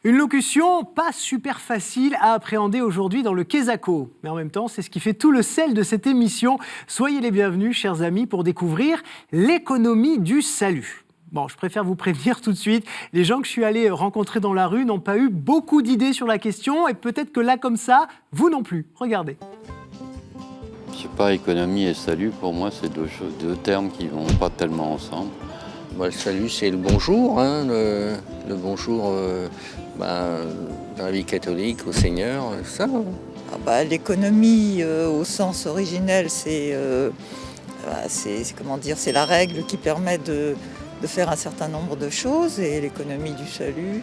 Une locution pas super facile à appréhender aujourd'hui dans le Quesaco. Mais en même temps, c'est ce qui fait tout le sel de cette émission. Soyez les bienvenus, chers amis, pour découvrir l'économie du salut. Bon, je préfère vous prévenir tout de suite. Les gens que je suis allé rencontrer dans la rue n'ont pas eu beaucoup d'idées sur la question et peut-être que là, comme ça, vous non plus. Regardez. Je sais pas, économie et salut, pour moi, c'est deux termes qui vont pas tellement ensemble. Le salut, c'est le bonjour, le bonjour dans la vie catholique, au Seigneur, ça. L'économie, au sens originel, c'est la règle qui permet de faire un certain nombre de choses, et l'économie du salut.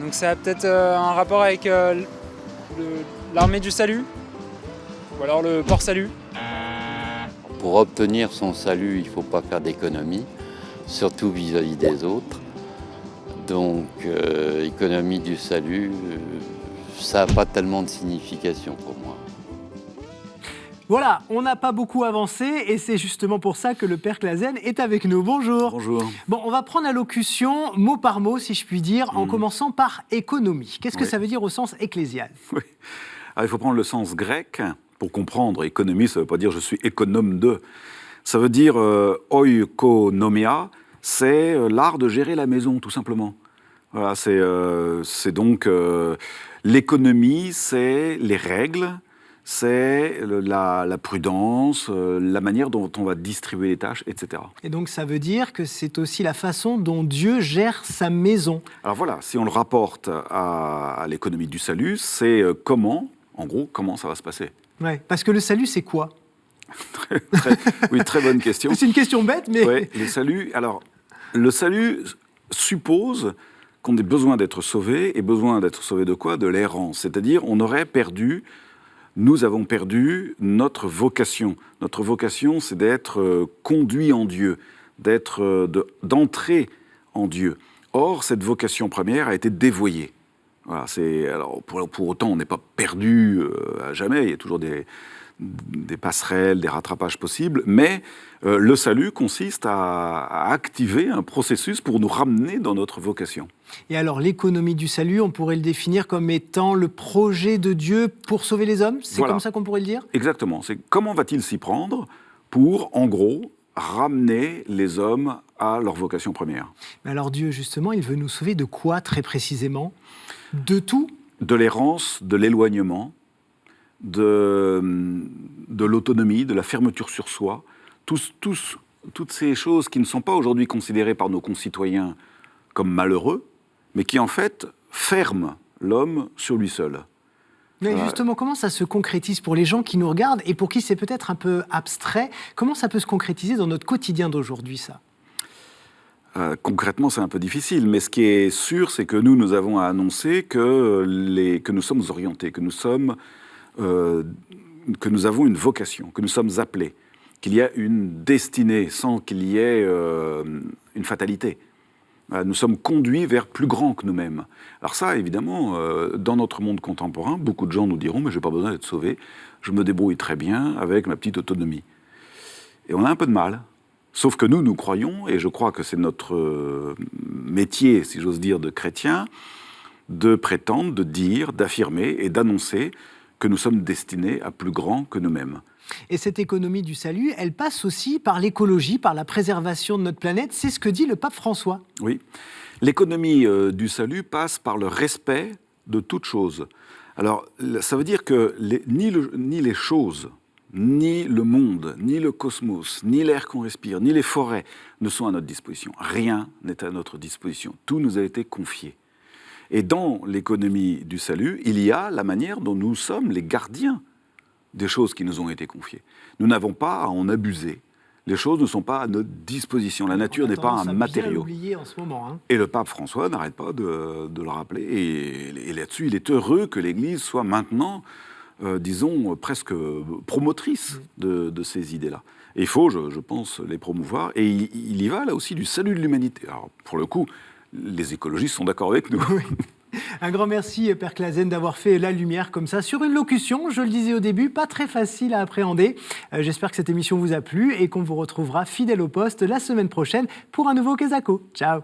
Donc ça a peut-être un rapport avec l'armée du salut, ou alors le port salut. Pour obtenir son salut, il ne faut pas faire d'économie, surtout vis-à-vis des autres. Donc, économie du salut, ça n'a pas tellement de signification pour moi. Voilà, on n'a pas beaucoup avancé et c'est justement pour ça que le Père Clasen est avec nous. Bonjour. Bonjour. Bon, on va prendre la locution mot par mot, si je puis dire, en commençant par économie. Qu'est-ce que ça veut dire au sens ecclésial ? Oui. Alors, il faut prendre le sens grec pour comprendre. Économie, ça ne veut pas dire je suis économe de. Ça veut dire oikonomia, c'est l'art de gérer la maison, tout simplement. Voilà, c'est donc l'économie, c'est les règles, c'est la prudence, la manière dont on va distribuer les tâches, etc. Et donc ça veut dire que c'est aussi la façon dont Dieu gère sa maison. Alors voilà, si on le rapporte à l'économie du salut, c'est comment, en gros, comment ça va se passer. Ouais, parce que le salut, c'est quoi ? Oui, très bonne question. C'est une question bête, mais... Oui, le salut suppose qu'on ait besoin d'être sauvé, et besoin d'être sauvé de quoi ? De l'errance. C'est-à-dire, nous avons perdu notre vocation. Notre vocation, c'est d'être conduit en Dieu, d'entrer en Dieu. Or, cette vocation première a été dévoyée. Voilà, alors pour autant, on n'est pas perdu à jamais, il y a toujours des passerelles, des rattrapages possibles, mais le salut consiste à activer un processus pour nous ramener dans notre vocation. Et alors, l'économie du salut, on pourrait le définir comme étant le projet de Dieu pour sauver les hommes ? C'est comme ça qu'on pourrait le dire ? Exactement. C'est comment va-t-il s'y prendre pour, en gros, ramener les hommes à leur vocation première. Mais alors Dieu, justement, il veut nous sauver de quoi, très précisément ? De tout ? De l'errance, de l'éloignement, de l'autonomie, de la fermeture sur soi. Toutes ces choses qui ne sont pas aujourd'hui considérées par nos concitoyens comme malheureux, mais qui en fait ferment l'homme sur lui seul. Mais justement, comment ça se concrétise pour les gens qui nous regardent et pour qui c'est peut-être un peu abstrait ? Comment ça peut se concrétiser dans notre quotidien d'aujourd'hui, ça ? Concrètement, c'est un peu difficile, mais ce qui est sûr, c'est que nous avons à annoncer que nous sommes orientés, que nous avons une vocation, que nous sommes appelés, qu'il y a une destinée sans qu'il y ait une fatalité. Nous sommes conduits vers plus grand que nous-mêmes. Alors ça, évidemment, dans notre monde contemporain, beaucoup de gens nous diront « mais je n'ai pas besoin d'être sauvé, je me débrouille très bien avec ma petite autonomie ». Et on a un peu de mal. Sauf que nous croyons, et je crois que c'est notre métier, si j'ose dire, de chrétien, de prétendre, de dire, d'affirmer et d'annoncer que nous sommes destinés à plus grand que nous-mêmes. Et cette économie du salut, elle passe aussi par l'écologie, par la préservation de notre planète. C'est ce que dit le pape François. Oui. L'économie du salut passe par le respect de toute chose. Alors, ça veut dire que ni les choses, ni le monde, ni le cosmos, ni l'air qu'on respire, ni les forêts ne sont à notre disposition. Rien n'est à notre disposition. Tout nous a été confié. Et dans l'économie du salut, il y a la manière dont nous sommes les gardiens des choses qui nous ont été confiées. Nous n'avons pas à en abuser. Les choses ne sont pas à notre disposition. La nature n'est pas un matériau. En ce moment, hein. Et le pape François n'arrête pas de le rappeler. Et là-dessus, il est heureux que l'Église soit maintenant, disons, presque promotrice de ces idées-là. Et il faut, je pense, les promouvoir. Et il y va, là aussi, du salut de l'humanité. Alors, pour le coup, les écologistes sont d'accord avec nous. Oui. Un grand merci, Père Clasen, d'avoir fait la lumière comme ça sur une locution, je le disais au début, pas très facile à appréhender. J'espère que cette émission vous a plu et qu'on vous retrouvera fidèle au poste la semaine prochaine pour un nouveau Quesaco. Ciao.